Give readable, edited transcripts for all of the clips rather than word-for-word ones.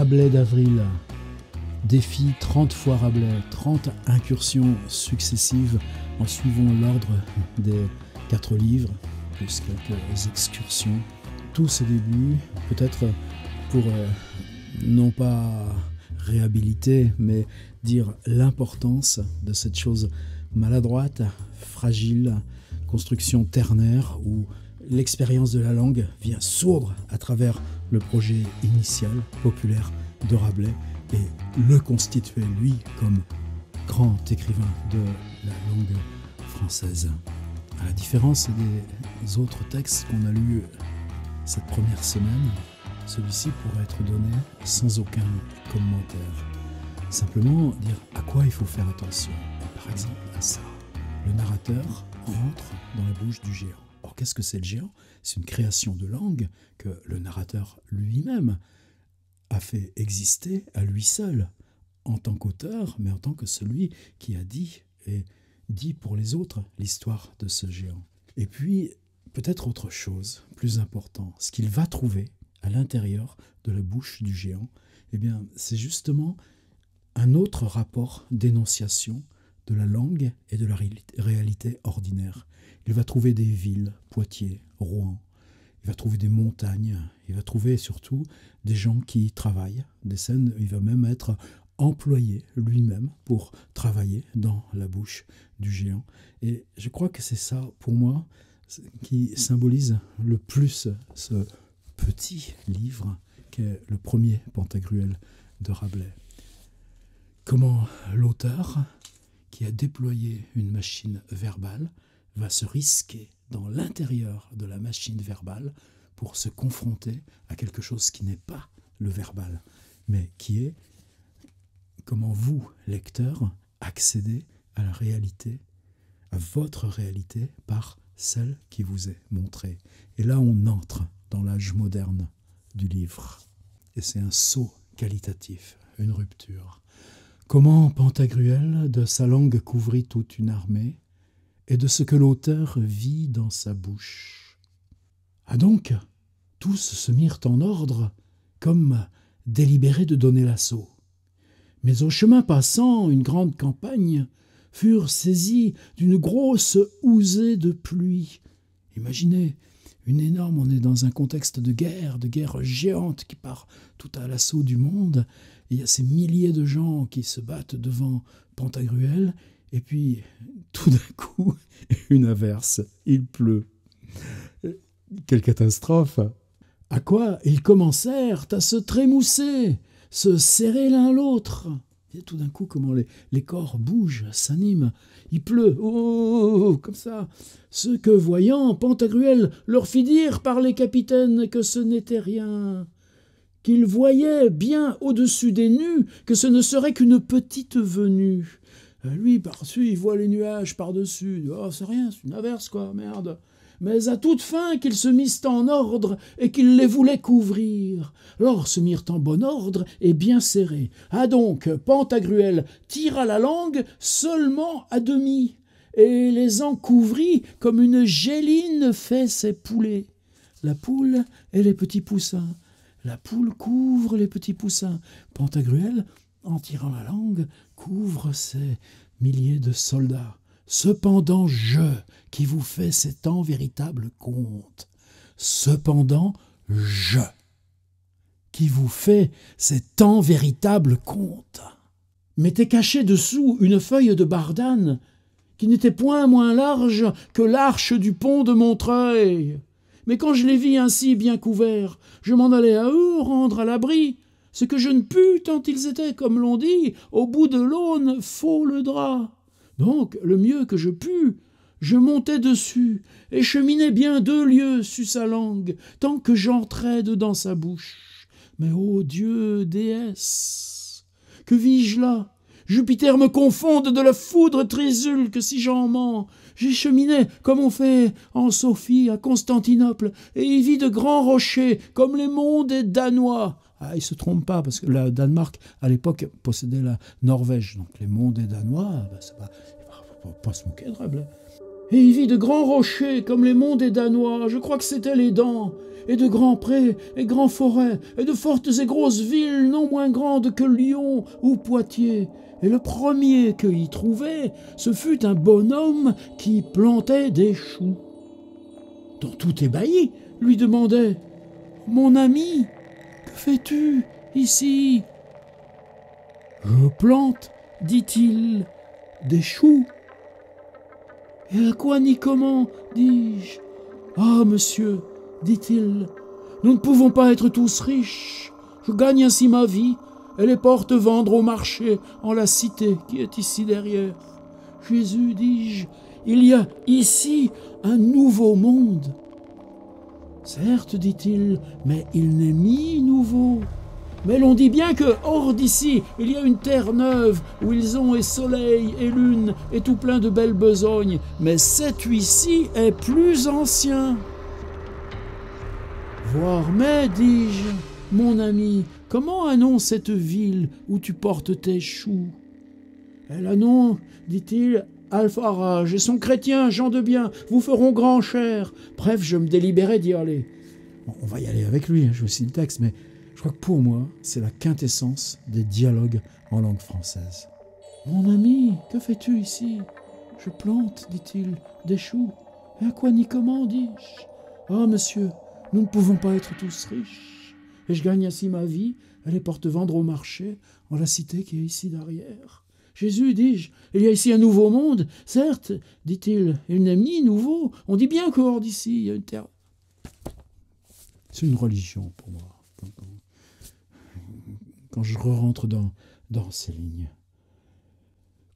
Rabelais d'avril. Défi 30 fois Rabelais, 30 incursions successives en suivant l'ordre des 4 livres, plus quelques excursions. Tout ce début, peut-être pour non pas réhabiliter, mais dire l'importance de cette chose maladroite, fragile, construction ternaire où l'expérience de la langue vient sourdre à travers le projet initial, populaire de Rabelais et le constituer, lui, comme grand écrivain de la langue française. À la différence des autres textes qu'on a lus cette première semaine, celui-ci pourrait être donné sans aucun commentaire. Simplement dire à quoi il faut faire attention. Et par exemple à ça. Le narrateur rentre dans la bouche du géant. Or, qu'est-ce que c'est le géant? C'est une création de langue que le narrateur lui-même a fait exister à lui seul, en tant qu'auteur, mais en tant que celui qui a dit et dit pour les autres l'histoire de ce géant. Et puis, peut-être autre chose, plus important, ce qu'il va trouver à l'intérieur de la bouche du géant, eh bien, c'est justement un autre rapport d'énonciation de la langue et de la réalité ordinaire. Il va trouver des villes, Poitiers, Rouen, il va trouver des montagnes, il va trouver surtout des gens qui travaillent, des scènes, il va même être employé lui-même pour travailler dans la bouche du géant. Et je crois que c'est ça, pour moi, qui symbolise le plus ce petit livre qu'est le premier Pantagruel de Rabelais. Comment l'auteur, qui a déployé une machine verbale, va se risquer dans l'intérieur de la machine verbale pour se confronter à quelque chose qui n'est pas le verbal, mais qui est comment vous, lecteur, accédez à la réalité, à votre réalité par celle qui vous est montrée. Et là, on entre dans l'âge moderne du livre. Et c'est un saut qualitatif, une rupture. Comment Pantagruel, de sa langue, couvrit toute une armée, et de ce que l'auteur vit dans sa bouche. Ah donc, tous se mirent en ordre, comme délibérés de donner l'assaut. Mais au chemin passant, une grande campagne furent saisis d'une grosse housée de pluie. Imaginez, une énorme, on est dans un contexte de guerre géante qui part tout à l'assaut du monde. Et il y a ces milliers de gens qui se battent devant Pantagruel. Et puis, tout d'un coup, une averse, il pleut. Quelle catastrophe! À quoi ils commencèrent à se trémousser, se serrer l'un l'autre. Et tout d'un coup, comment les corps bougent, s'animent. Il pleut, oh, comme ça. Ce que, voyant, Pantagruel leur fit dire par les capitaines que ce n'était rien, qu'il voyait bien au-dessus des nues que ce ne serait qu'une petite venue. Lui, par-dessus, il voit les nuages par-dessus. Oh, c'est rien, c'est une averse, quoi, merde. Mais à toute fin qu'ils se missent en ordre et qu'ils les voulaient couvrir. Alors se mirent en bon ordre et bien serrés. Ah donc, Pantagruel tira la langue seulement à demi et les en couvrit comme une géline fait ses poulets. La poule et les petits poussins. La poule couvre les petits poussins. Pantagruel, en tirant la langue, couvre ces milliers de soldats. Cependant, je, qui vous fais cet en véritable conte. Cependant, je, qui vous fais cet en véritable conte. M'était cachée dessous une feuille de bardane, qui n'était point moins large que l'arche du pont de Montreuil. Mais quand je les vis ainsi bien couverts, je m'en allai à eux rendre à l'abri, ce que je ne pus, tant ils étaient, comme l'on dit, au bout de l'aune, faux le drap. Donc, le mieux que je pus, je montai dessus, et cheminai bien 2 lieues sus sa langue, tant que j'entrais dedans sa bouche. Mais, ô Dieu, déesse, que vis-je là? Jupiter me confonde de la foudre trésulte si j'en mens. J'y cheminai comme on fait en Sophie à Constantinople, et y vis de grands rochers, comme les monts des Danois. Ah, il ne se trompe pas, parce que le Danemark, à l'époque, possédait la Norvège. Donc les monts des Danois, il ne faut pas se moquer de Rabelais. Et il vit de grands rochers comme les monts des Danois, je crois que c'était les Dents, et de grands prés et grands forêts, et de fortes et grosses villes non moins grandes que Lyon ou Poitiers. Et le premier qu'il trouvait, ce fut un bonhomme qui plantait des choux. Dont tout ébahi, lui demandait « Mon ami, que fais-tu ici ?»« Je plante, dit-il, des choux. »« Et à quoi ni comment, dis-je. »« Ah, monsieur, dit-il, nous ne pouvons pas être tous riches. Je gagne ainsi ma vie et les porte vendre au marché en la cité qui est ici derrière. Jésus, dis-je, il y a ici un nouveau monde. » Certes, dit-il, mais il n'est ni nouveau. Mais l'on dit bien que, hors d'ici, il y a une terre neuve, où ils ont et soleil, et lune, et tout plein de belles besognes. Mais cet ici est plus ancien. Voir, mais, dis-je, mon ami, comment annonce cette ville où tu portes tes choux? Elle annonce, dit-il, Alfarage et son chrétien, gens de bien, vous feront grand cher. Bref, je me délibérais d'y aller. Bon, on va y aller avec lui, je vous cite le texte, mais je crois que pour moi, c'est la quintessence des dialogues en langue française. Mon ami, que fais-tu ici? Je plante, dit-il, des choux. Et à quoi ni comment, dis-je? Ah, monsieur, nous ne pouvons pas être tous riches. Et je gagne ainsi ma vie, elle les porte vendre au marché, en la cité qui est ici derrière. Jésus, dis-je, il y a ici un nouveau monde. Certes, dit-il, il n'est ni nouveau. On dit bien qu'au hors d'ici, il y a une terre. C'est une religion pour moi, quand je rentre dans ces lignes.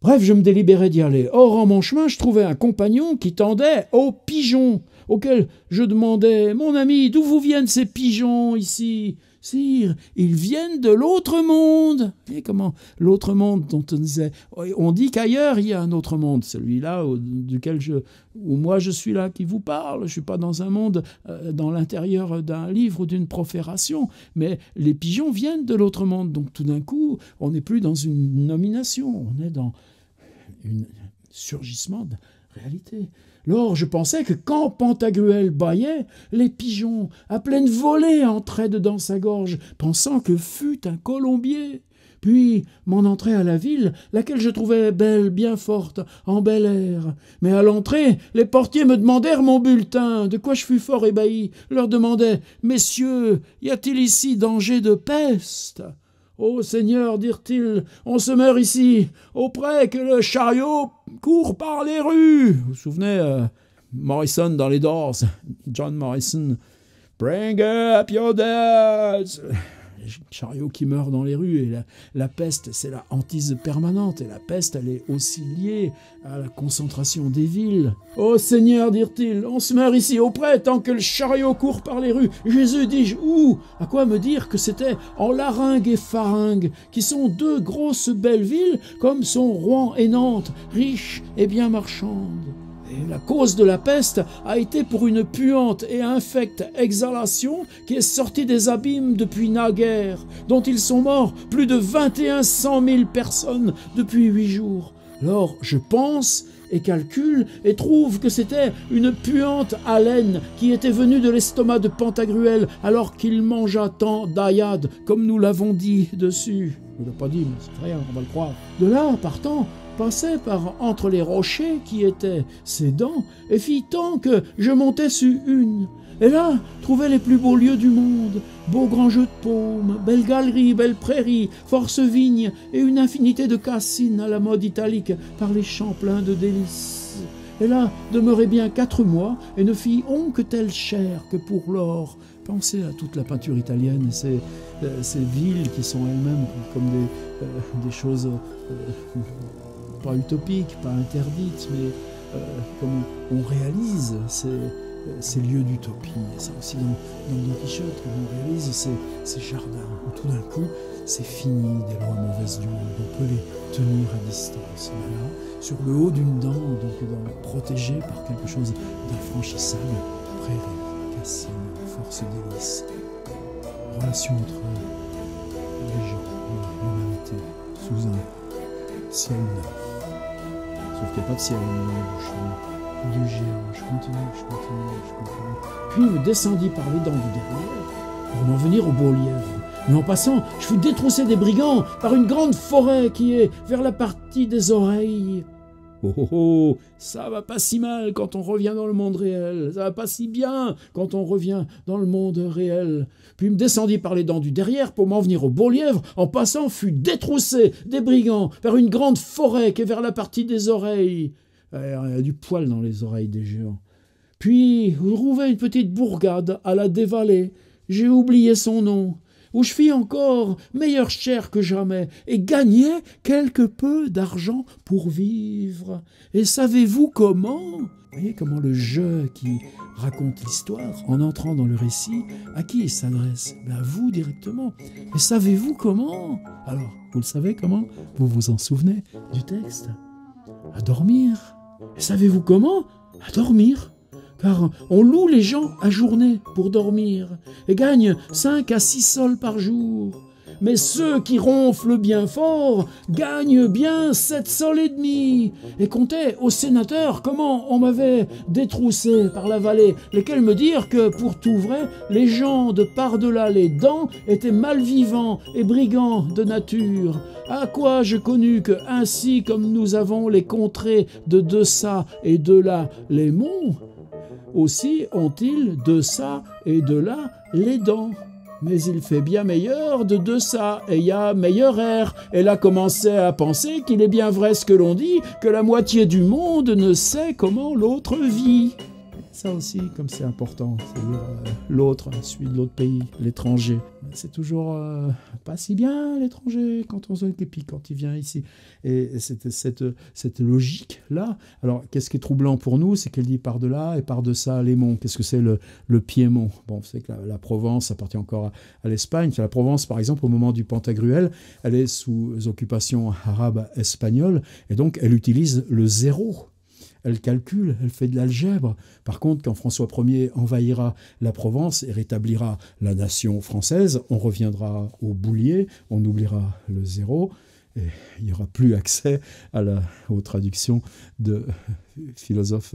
Bref, je me délibérais d'y aller. Or, en mon chemin, je trouvais un compagnon qui tendait aux pigeons, auquel je demandais « Mon ami, d'où vous viennent ces pigeons ici ?»« Sire, ils viennent de l'autre monde. » Et comment l'autre monde dont on disait « On dit qu'ailleurs, il y a un autre monde, celui-là où moi je suis là qui vous parle. Je ne suis pas dans un monde, dans l'intérieur d'un livre ou d'une profération, mais les pigeons viennent de l'autre monde. » Donc tout d'un coup, on n'est plus dans une nomination, on est dans un surgissement de réalité. Lors, je pensais que quand Pantagruel bâillait, les pigeons, à pleine volée, entraient dedans sa gorge, pensant que fût un colombier. Puis m'en entrai à la ville, laquelle je trouvais belle, bien forte, en bel air. Mais à l'entrée, les portiers me demandèrent mon bulletin, de quoi je fus fort ébahi. Leur demandai « Messieurs, y a-t-il ici danger de peste ?» « Ô Seigneur, dirent-ils, on se meurt ici, auprès que le chariot court par les rues. » Vous vous souvenez, Morrison dans les Doors, John Morrison. « Bring up your dead !» Les chariots qui meurent dans les rues. Et la peste, c'est la hantise permanente. Et la peste, elle est aussi liée à la concentration des villes. « Ô Seigneur, dirent-ils, on se meurt ici auprès tant que le chariot court par les rues. » Jésus, dis-je, où? À quoi me dire que c'était en Laringue et Faringue, qui sont deux grosses belles villes, comme sont Rouen et Nantes, riches et bien marchandes. Et la cause de la peste a été pour une puante et infecte exhalation qui est sortie des abîmes depuis naguère, dont ils sont morts plus de 2100 000 personnes depuis 8 jours. Lors, je pense et calcule et trouve que c'était une puante haleine qui était venue de l'estomac de Pantagruel alors qu'il mangea tant d'aïades, comme nous l'avons dit dessus. Je ne l'ai pas dit, mais c'est rien, on va le croire. De là, partant, passait par entre les rochers qui étaient ses dents, et fit tant que je montais sur une. Et là, trouvais les plus beaux lieux du monde, beaux grands jeux de paumes, belles galeries, belles prairies, force vignes, et une infinité de cassines à la mode italique par les champs pleins de délices. Et là, demeurai bien 4 mois, et ne fit on que telle chair que pour l'or. Pensez à toute la peinture italienne, et ces villes qui sont elles-mêmes comme des choses pas utopiques, pas interdites, mais comme on réalise ces lieux d'utopie. Et ça aussi dans Don Quichotte, comme on réalise ces jardins où tout d'un coup c'est fini des lois mauvaises du monde, on peut les tenir à distance. Voilà, sur le haut d'une dent, donc protégé par quelque chose d'infranchissable, prairie, cassine, force délice, relation entre les gens, l'humanité, sous un ciel neuf. Sauf qu'il n'y a pas de ciel dans le bouchon. du géant. Je continue. Puis je descendis par les dents du derrière pour m'en venir au beau lièvre. Mais en passant, je fus détroussé des brigands par une grande forêt qui est vers la partie des oreilles. Oh oh oh, ça va pas si mal quand on revient dans le monde réel, ça va pas si bien quand on revient dans le monde réel. Puis me descendis par les dents du derrière pour m'en venir au beau lièvre, en passant fut détroussé des brigands vers une grande forêt qui est vers la partie des oreilles. Il y a du poil dans les oreilles des géants. Puis vous trouvez une petite bourgade à la dévaler, j'ai oublié son nom, où je fis encore meilleure chère que jamais, et gagnai quelque peu d'argent pour vivre. Et savez-vous comment? Vous voyez comment le jeu qui raconte l'histoire, en entrant dans le récit, à qui il s'adresse? À vous directement. Et savez-vous comment? Alors, vous le savez comment? Vous vous en souvenez du texte? À dormir. Et savez-vous comment? À dormir. Car on loue les gens à journée pour dormir et gagnent 5 à 6 sols par jour. Mais ceux qui ronflent bien fort gagnent bien 7 sols et demi. Et comptaient au sénateur comment on m'avait détroussé par la vallée, lesquels me dirent que, pour tout vrai, les gens de par-delà les dents étaient malvivants et brigands de nature. À quoi je connus que, ainsi comme nous avons les contrées de deçà et de là les monts, aussi ont-ils de ça et de là les dents. Mais il fait bien meilleur de deçà, et y a meilleur air. Elle a commencé à penser qu'il est bien vrai ce que l'on dit, que la moitié du monde ne sait comment l'autre vit. Ça aussi, comme c'est important, c'est-à-dire l'autre, celui de l'autre pays, l'étranger. C'est toujours pas si bien, l'étranger, quand on et puis quand il vient ici. Et cette logique-là, alors qu'est-ce qui est troublant pour nous, c'est qu'elle dit par-delà et par-deçà les monts. Qu'est-ce que c'est le Piémont? Bon, vous savez que la Provence appartient encore à l'Espagne. La Provence, par exemple, au moment du Pantagruel, elle est sous occupation arabe-espagnole, et donc elle utilise le zéro. Elle calcule, elle fait de l'algèbre. Par contre, quand François Ier envahira la Provence et rétablira la nation française, on reviendra au boulier, on oubliera le zéro, et il n'y aura plus accès aux traductions de philosophes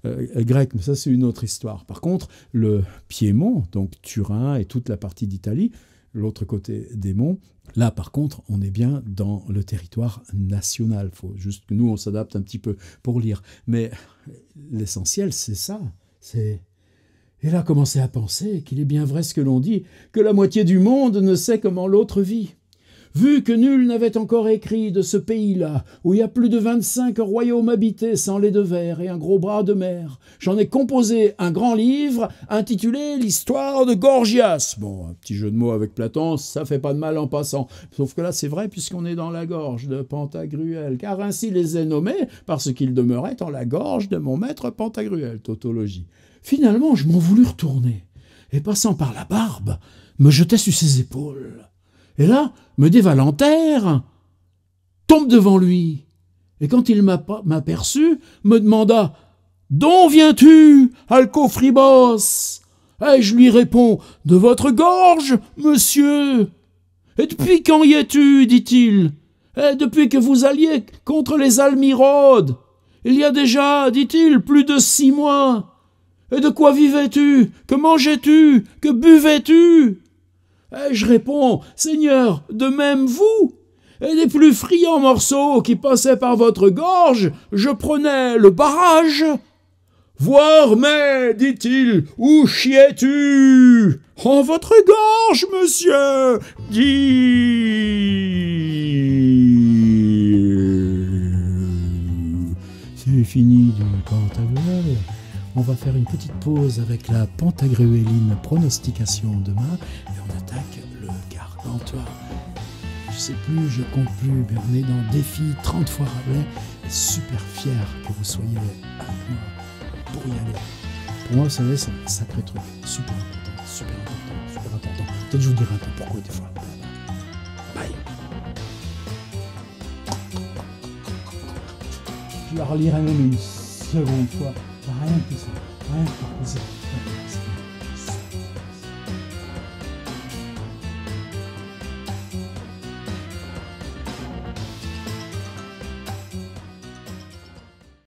grecs. Mais ça, c'est une autre histoire. Par contre, le Piémont, donc Turin et toute la partie d'Italie, l'autre côté des monts, là, par contre, on est bien dans le territoire national. Il faut juste que nous, on s'adapte un petit peu pour lire. Mais l'essentiel, c'est ça. Elle a commencé à penser qu'il est bien vrai ce que l'on dit, que la moitié du monde ne sait comment l'autre vit. Vu que nul n'avait encore écrit de ce pays-là, où il y a plus de 25 royaumes habités sans lait de verre et un gros bras de mer, j'en ai composé un grand livre intitulé « L'histoire de Gorgias ». Bon, un petit jeu de mots avec Platon, ça fait pas de mal en passant. Sauf que là, c'est vrai puisqu'on est dans la gorge de Pantagruel, car ainsi les ai nommés parce qu'ils demeuraient dans la gorge de mon maître Pantagruel, tautologie. Finalement, je m'en voulus retourner, et passant par la barbe, me jetai sur ses épaules. Et là, me dévalantaire tombe devant lui. Et quand il m'aperçut, me demanda « D'où viens-tu, Alcofribos ?» Et je lui réponds « De votre gorge, monsieur !»« Et depuis quand y es-tu » dit-il. « Et depuis que vous alliez contre les Almiraudes. Il y a déjà, dit-il, plus de 6 mois. Et de quoi vivais-tu? Que mangeais-tu? Que buvais-tu » Et je réponds, « Seigneur, de même vous, et les plus friands morceaux qui passaient par votre gorge, je prenais le barrage. »« Voir, mais, dit-il, où chiais-tu? »« En votre gorge, monsieur, C'est fini du Pantagruel. On va faire une petite pause avec la pantagruéline pronostication demain et on attaque le Gargantua. Je sais plus, je compte plus, mais on est dans défi 30 fois Rabelais et super fier que vous soyez avec moi pour y aller. Pour moi, vous savez, c'est un sacré truc, super important, super important, super important. Peut-être je vous dirai un peu pourquoi des fois. Bye. Je la relirai même une seconde fois. Rien que ça, rien que pour plaisir.